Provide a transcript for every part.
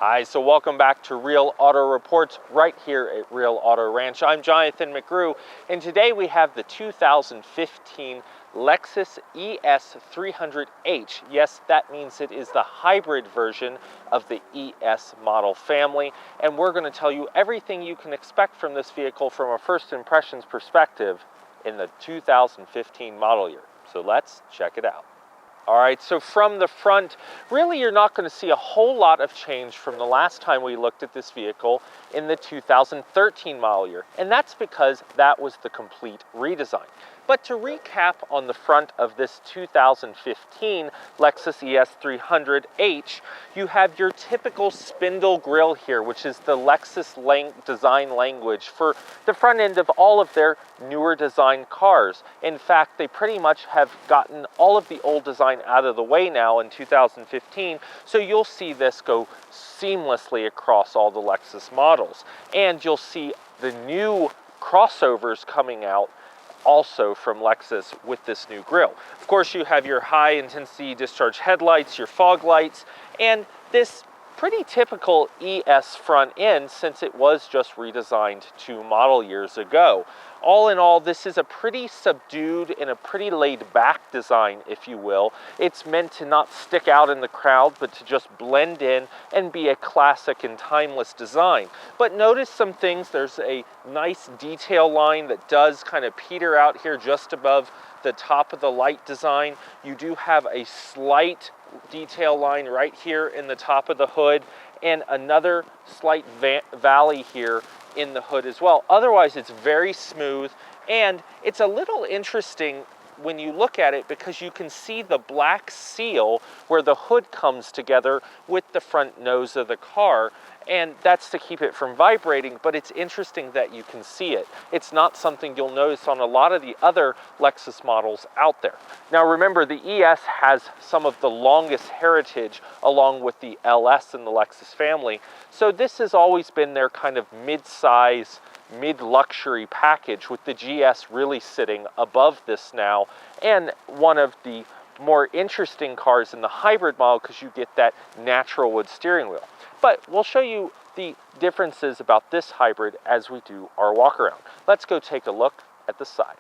Hi, so welcome back to Real Auto Reports right here at Real Auto Ranch. I'm Jonathan McGrew, and today we have the 2015 Lexus ES 300H. Yes, that means it is the hybrid version of the ES model family, and we're going to tell you everything you can expect from this vehicle from a first impressions perspective in the 2015 model year. So let's check it out. All right, so from the front, really you're not going to see a whole lot of change from the last time we looked at this vehicle in the 2013 model year, and that's because that was the complete redesign. But to recap on the front of this 2015 Lexus ES 300H, you have your typical spindle grille here, which is the Lexus design language for the front end of all of their newer design cars. In fact, they pretty much have gotten all of the old design out of the way now in 2015, so you'll see this go seamlessly across all the Lexus models. And you'll see the new crossovers coming out also from Lexus with this new grille. Of course, you have your high intensity discharge headlights, your fog lights, and this pretty typical ES front end since it was just redesigned 2 model years ago. All in all, this is a pretty subdued and a pretty laid back design, if you will. It's meant to not stick out in the crowd, but to just blend in and be a classic and timeless design. But notice some things. There's a nice detail line that does kind of peter out here just above the top of the light design. You do have a slight detail line right here in the top of the hood and another slight valley here in the hood as well. Otherwise, it's very smooth, and it's a little interesting when you look at it because you can see the black seal where the hood comes together with the front nose of the car, and that's to keep it from vibrating, but it's interesting that you can see it. It's not something you'll notice on a lot of the other Lexus models out there. Now remember, the ES has some of the longest heritage along with the LS in the Lexus family, so this has always been their kind of mid-size, mid-luxury package, with the GS really sitting above this now, and one of the more interesting cars in the hybrid model because you get that natural wood steering wheel. But we'll show you the differences about this hybrid as we do our walk around. Let's go take a look at the side.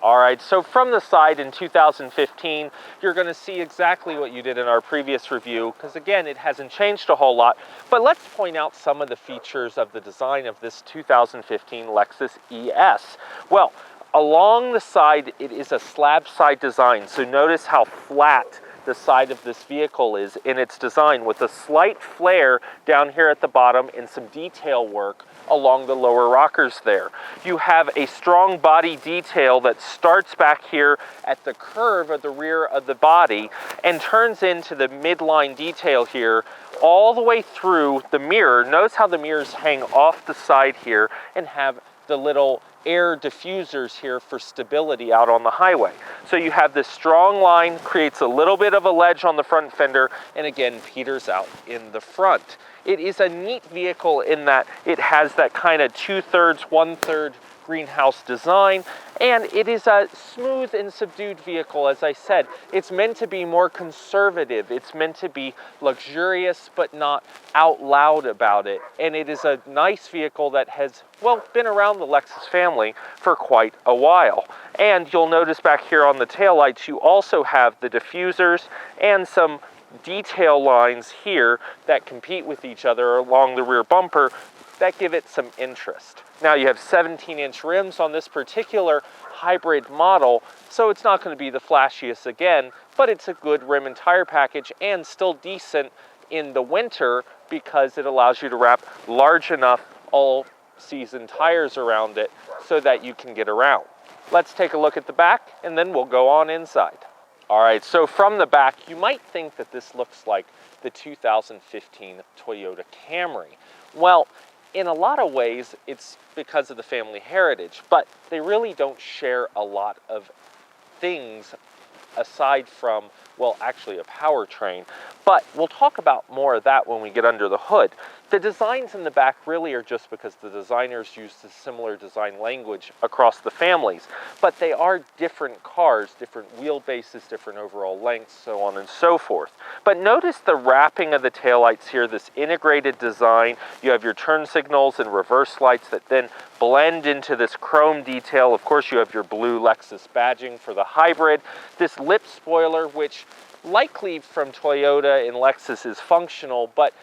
All right, so from the side in 2015, you're going to see exactly what you did in our previous review, because again, it hasn't changed a whole lot. But let's point out some of the features of the design of this 2015 Lexus ES. Well, along the side, it is a slab side design, so notice how flat the side of this vehicle is in its design, with a slight flare down here at the bottom and some detail work along the lower rockers there. You have a strong body detail that starts back here at the curve of the rear of the body and turns into the midline detail here all the way through the mirror. Notice how the mirrors hang off the side here and have the little air diffusers here for stability out on the highway. So you have this strong line, creates a little bit of a ledge on the front fender, and again peters out in the front. It is a neat vehicle in that it has that kind of 2/3, 1/3 greenhouse design, and it is a smooth and subdued vehicle. As I said, it's meant to be more conservative. It's meant to be luxurious but not out loud about it, and it is a nice vehicle that has, well, been around the Lexus family for quite a while. And you'll notice back here on the taillights you also have the diffusers and some detail lines here that compete with each other along the rear bumper that give it some interest. Now you have 17-inch rims on this particular hybrid model, so it's not going to be the flashiest again, but it's a good rim and tire package and still decent in the winter because it allows you to wrap large enough all-season tires around it so that you can get around. Let's take a look at the back and then we'll go on inside. All right, so from the back, you might think that this looks like the 2015 Toyota Camry. Well, in a lot of ways, it's because of the family heritage, but they really don't share a lot of things aside from, well, actually a powertrain. But we'll talk about more of that when we get under the hood. The designs in the back really are just because the designers used a similar design language across the families, but they are different cars, different wheelbases, different overall lengths, so on and so forth. But notice the wrapping of the taillights here, this integrated design. You have your turn signals and reverse lights that then blend into this chrome detail. Of course, you have your blue Lexus badging for the hybrid. This lip spoiler, which likely from Toyota and Lexus is functional, but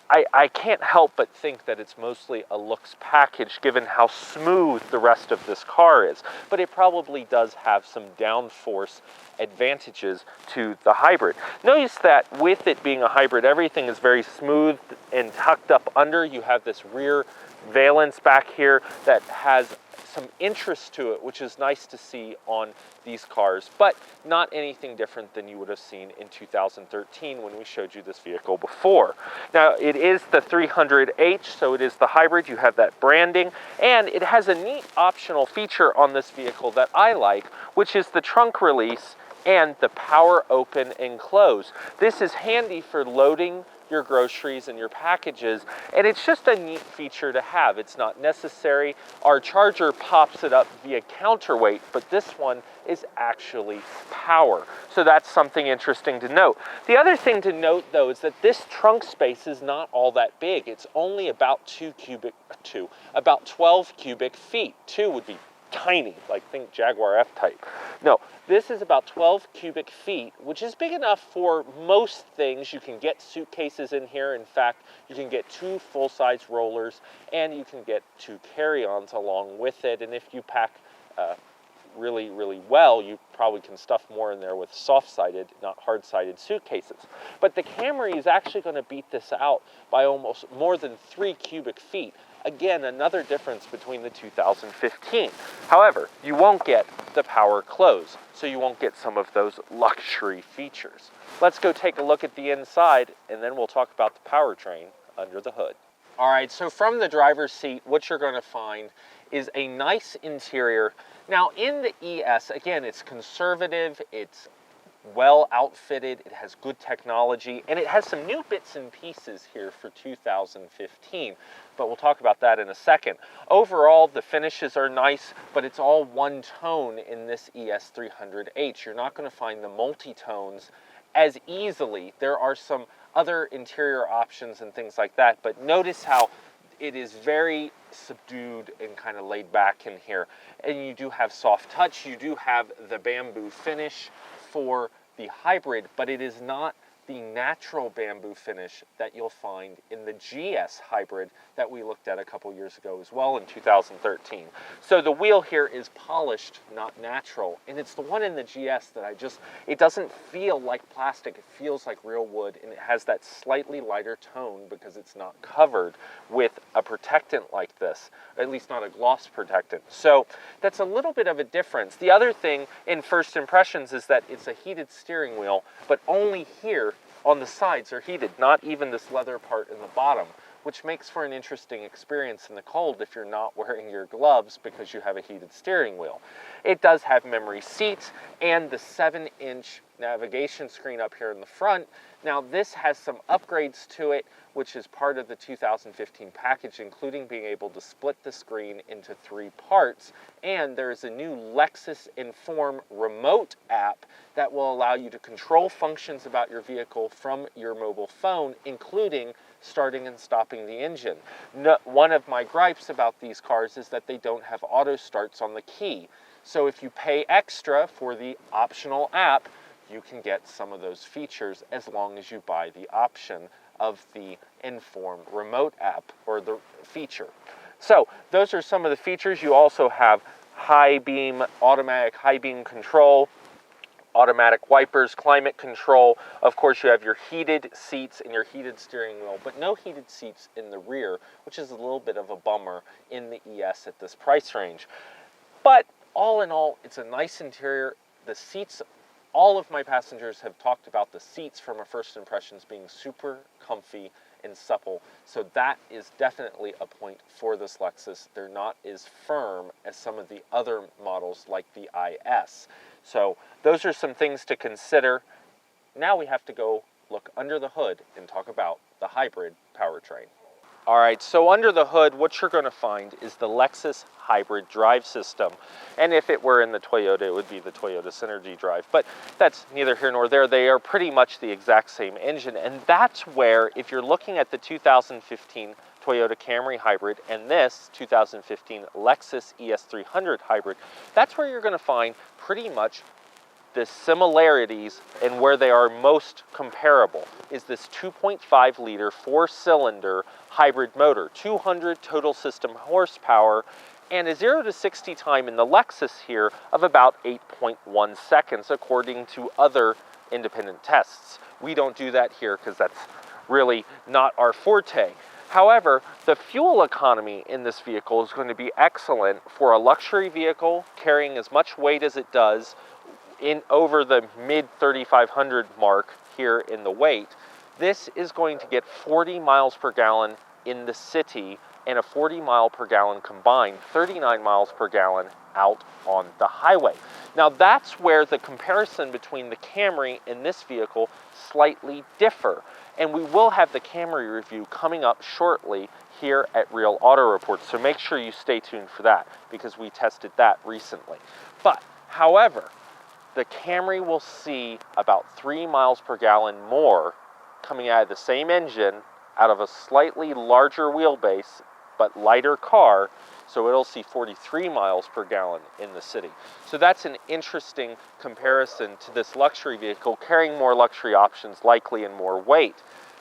I can't help but think that it's mostly a looks package given how smooth the rest of this car is. But it probably does have some downforce advantages to the hybrid. Notice that with it being a hybrid, everything is very smooth and tucked up under. You have this rear valance back here that has some interest to it, which is nice to see on these cars, but not anything different than you would have seen in 2013 when we showed you this vehicle before. Now, it is the 300H, so it is the hybrid. You have that branding, and it has a neat optional feature on this vehicle that I like, which is the trunk release and the power open and close. This is handy for loading your groceries and your packages, and it's just a neat feature to have. It's not necessary. Our Charger pops it up via counterweight, but this one is actually power. So that's something interesting to note. The other thing to note, though, is that this trunk space is not all that big. It's only about 12 cubic feet. 2 would be tiny, like think Jaguar F-Type. No, this is about 12 cubic feet, which is big enough for most things. You can get suitcases in here. In fact, you can get 2 full-size rollers, and you can get 2 carry-ons along with it. And if you pack really, really well, you probably can stuff more in there with soft-sided, not hard-sided suitcases. But the Camry is actually going to beat this out by almost more than 3 cubic feet. Again, another difference between the 2015. However, you won't get the power close, so you won't get some of those luxury features. Let's go take a look at the inside, and then we'll talk about the powertrain under the hood. All right, so from the driver's seat, what you're going to find is a nice interior. Now, in the ES, again, it's conservative, it's well outfitted, it has good technology, and it has some new bits and pieces here for 2015, but we'll talk about that in a second. Overall, the finishes are nice, but it's all one tone in this ES 300H. You're not going to find the multi-tones as easily. There are some other interior options and things like that, but notice how it is very subdued and kind of laid back in here. And you do have soft touch, you do have the bamboo finish for the hybrid, but it is not the natural bamboo finish that you'll find in the GS hybrid that we looked at a couple years ago as well in 2013. So the wheel here is polished, not natural, and it's the one in the GS that it doesn't feel like plastic, it feels like real wood, and it has that slightly lighter tone because it's not covered with a protectant like this, at least not a gloss protectant. So that's a little bit of a difference. The other thing in first impressions is that it's a heated steering wheel, but only here on the sides are heated, not even this leather part in the bottom, which makes for an interesting experience in the cold if you're not wearing your gloves because you have a heated steering wheel. It does have memory seats and the 7-inch navigation screen up here in the front. Now this has some upgrades to it, which is part of the 2015 package, including being able to split the screen into 3 parts. And there's a new Lexus Inform remote app that will allow you to control functions about your vehicle from your mobile phone, including starting and stopping the engine. One of my gripes about these cars is that they don't have auto starts on the key. So if you pay extra for the optional app, you can get some of those features as long as you buy the option of the Inform remote app or the feature. So those are some of the features. You also have high beam, automatic high beam control, automatic wipers, climate control. Of course, you have your heated seats and your heated steering wheel, but no heated seats in the rear, which is a little bit of a bummer in the ES at this price range. But all in all, it's a nice interior. The seats, all of my passengers have talked about the seats from a first impressions being super comfy and supple. So that is definitely a point for this Lexus. They're not as firm as some of the other models like the IS. So those are some things to consider. Now we have to go look under the hood and talk about the hybrid powertrain. All right, so under the hood, what you're going to find is the Lexus hybrid drive system. And if it were in the Toyota, it would be the Toyota Synergy drive. But that's neither here nor there. They are pretty much the exact same engine. And that's where, if you're looking at the 2015 Toyota Camry hybrid and this 2015 Lexus ES 300 hybrid, that's where you're going to find pretty much the similarities and where they are most comparable is this 2.5 liter 4-cylinder hybrid motor, 200 total system horsepower, and a 0 to 60 time in the Lexus here of about 8.1 seconds according to other independent tests. We don't do that here because that's really not our forte. However, the fuel economy in this vehicle is going to be excellent for a luxury vehicle carrying as much weight as it does in over the mid 3,500 mark here in the weight. This is going to get 40 miles per gallon in the city and a 40 mile per gallon combined, 39 miles per gallon out on the highway. Now that's where the comparison between the Camry and this vehicle slightly differ. And we will have the Camry review coming up shortly here at Real Auto Report. So make sure you stay tuned for that because we tested that recently. But however, the Camry will see about 3 miles per gallon more coming out of the same engine out of a slightly larger wheelbase but lighter car, so it'll see 43 miles per gallon in the city. So that's an interesting comparison to this luxury vehicle carrying more luxury options, likely and more weight.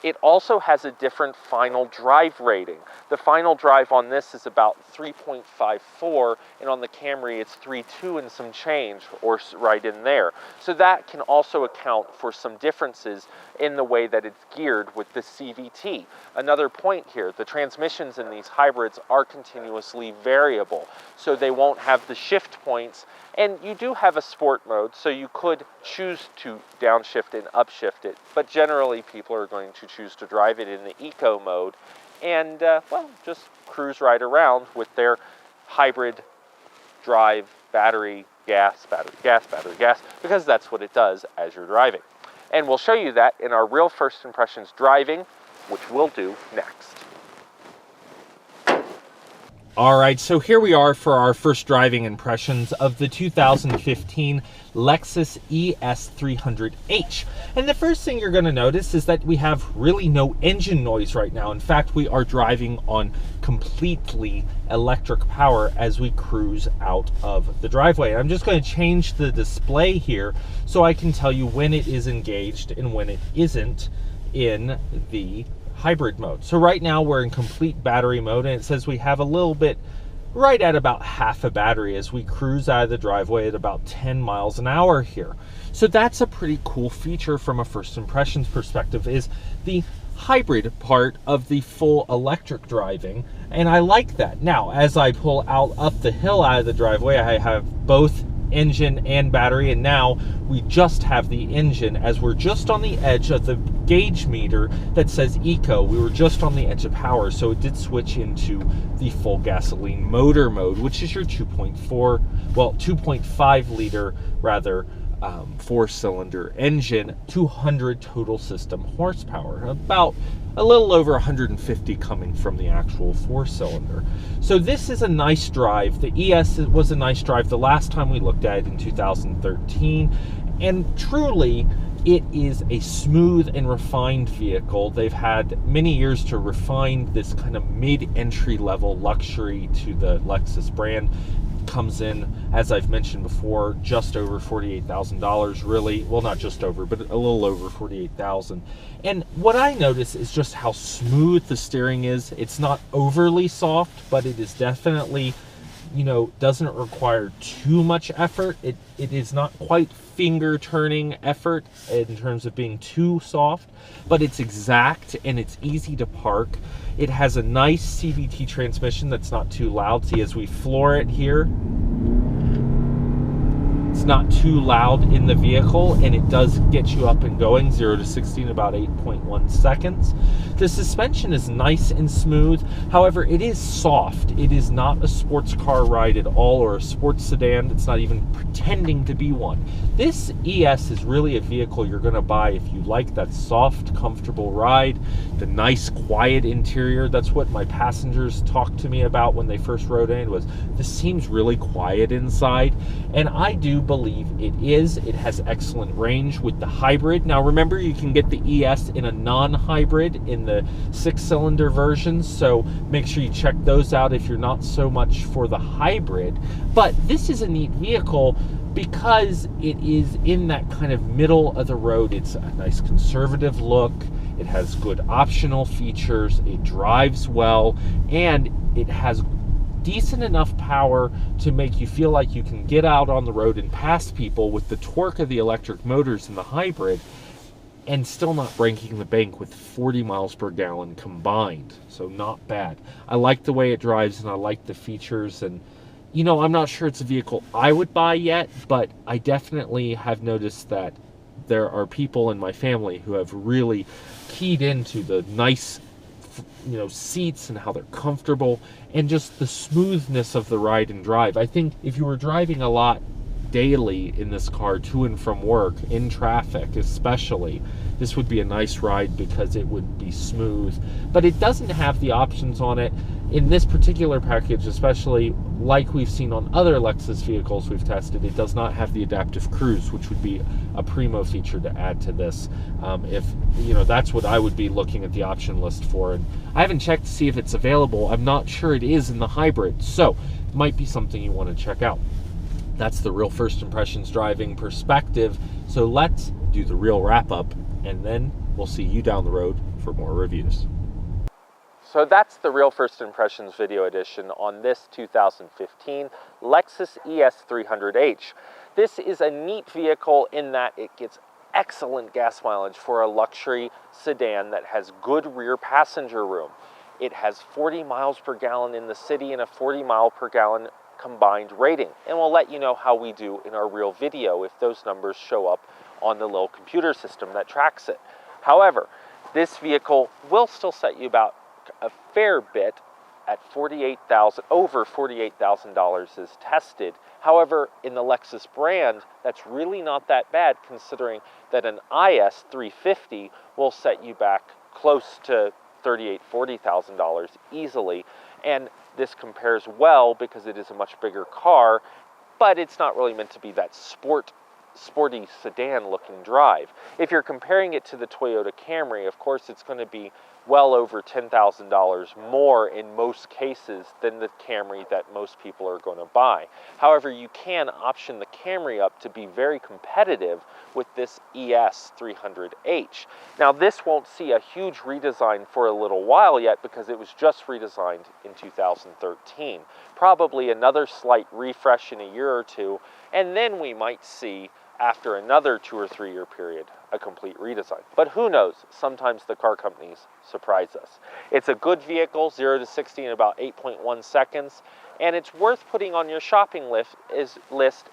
It also has a different final drive rating. The final drive on this is about 3.54, and on the Camry it's 3.2 and some change, or right in there. So that can also account for some differences in the way that it's geared with the CVT. Another point here, the transmissions in these hybrids are continuously variable, so they won't have the shift points. And you do have a sport mode, so you could choose to downshift and upshift it, but generally people are going to choose to drive it in the eco mode and, well, just cruise right around with their hybrid drive, battery, gas, battery, gas, battery, gas, because that's what it does as you're driving. And we'll show you that in our real first impressions driving, which we'll do next. All right, so here we are for our first driving impressions of the 2015 Lexus ES 300H. And the first thing you're going to notice is that we have really no engine noise right now. In fact, we are driving on completely electric power as we cruise out of the driveway. I'm just going to change the display here so I can tell you when it is engaged and when it isn't in the hybrid mode. So right now we're in complete battery mode, and it says we have a little bit right at about half a battery as we cruise out of the driveway at about 10 miles an hour here. So that's a pretty cool feature from a first impressions perspective, is the hybrid part of the full electric driving, and I like that. Now as I pull out up the hill out of the driveway, I have both engine and battery, and now we just have the engine as we're just on the edge of the gauge meter that says eco. We were just on the edge of power, so it did switch into the full gasoline motor mode, which is your 2.5 liter rather 4-cylinder engine, 200 total system horsepower, about a little over 150 coming from the actual 4-cylinder. So this is a nice drive. The ES was a nice drive the last time we looked at it in 2013, and truly it is a smooth and refined vehicle. They've had many years to refine this kind of mid-entry level luxury to the Lexus brand. Comes in, as I've mentioned before, just over $48,000, really. Well, not just over, but a little over $48,000. And what I notice is just how smooth the steering is. It's not overly soft, but it is definitely, you know, doesn't require too much effort. It is not quite finger turning effort in terms of being too soft, but it's exact and it's easy to park. It has a nice CVT transmission that's not too loud. See, as we floor it here, It's not too loud in the vehicle, and it does get you up and going 0 to 60 in about 8.1 seconds. The suspension is nice and smooth. However, it is soft. It is not a sports car ride at all, or a sports sedan. It's not even pretending to be one. This ES is really a vehicle you're going to buy if you like that soft, comfortable ride, the nice, quiet interior. That's what my passengers talked to me about when they first rode in, was this seems really quiet inside. And I do believe it is. It has excellent range with the hybrid. Now remember, you can get the ES in a non-hybrid in the 6-cylinder versions, so make sure you check those out if you're not so much for the hybrid. But this is a neat vehicle because it is in that kind of middle of the road. It's a nice conservative look. It has good optional features. It drives well, and it has decent enough power to make you feel like you can get out on the road and pass people with the torque of the electric motors in the hybrid, and still not breaking the bank with 40 miles per gallon combined. So not bad. I like the way it drives, and I like the features. And you know, I'm not sure it's a vehicle I would buy yet, but I definitely have noticed that there are people in my family who have really keyed into the nice, you know, seats and how they're comfortable, and just the smoothness of the ride and drive. I think if you were driving a lot daily in this car to and from work, in traffic especially, this would be a nice ride because it would be smooth. But it doesn't have the options on it in this particular package, especially like we've seen on other Lexus vehicles we've tested. It does not have the adaptive cruise, which would be a primo feature to add to this. If you know, that's what I would be looking at the option list for. And I haven't checked to see if it's available. I'm not sure it is in the hybrid, so it might be something you want to check out. That's the real first impressions driving perspective. So let's do the real wrap up, and then we'll see you down the road for more reviews. So that's the real first impressions video edition on this 2015 Lexus ES 300H. This is a neat vehicle in that it gets excellent gas mileage for a luxury sedan that has good rear passenger room. It has 40 miles per gallon in the city and a 40 mile per gallon combined rating. And we'll let you know how we do in our real video if those numbers show up on the little computer system that tracks it. However, this vehicle will still set you about a fair bit at over $48,000 is tested. However, in the Lexus brand, that's really not that bad, considering that an IS 350 will set you back close to $40,000 easily. And this compares well because it is a much bigger car, but it's not really meant to be that sporty sedan looking drive. If you're comparing it to the Toyota Camry, of course it's going to be well over $10,000 more in most cases than the Camry that most people are going to buy. However, you can option the Camry up to be very competitive with this ES 300H. Now, this won't see a huge redesign for a little while yet because it was just redesigned in 2013. Probably another slight refresh in a year or two, and then we might see, after another 2 or 3 year period, a complete redesign. But who knows? Sometimes the car companies surprise us. It's a good vehicle, 0 to 60 in about 8.1 seconds, and it's worth putting on your shopping list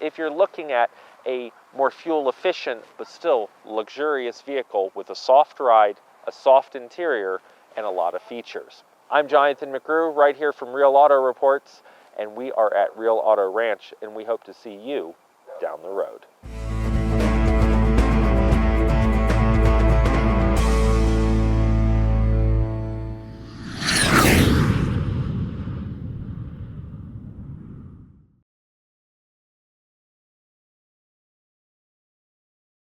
if you're looking at a more fuel efficient but still luxurious vehicle with a soft ride, a soft interior, and a lot of features. I'm Jonathan McGrew, right here from Real Auto Reports, and we are at Real Auto Ranch, and we hope to see you down the road.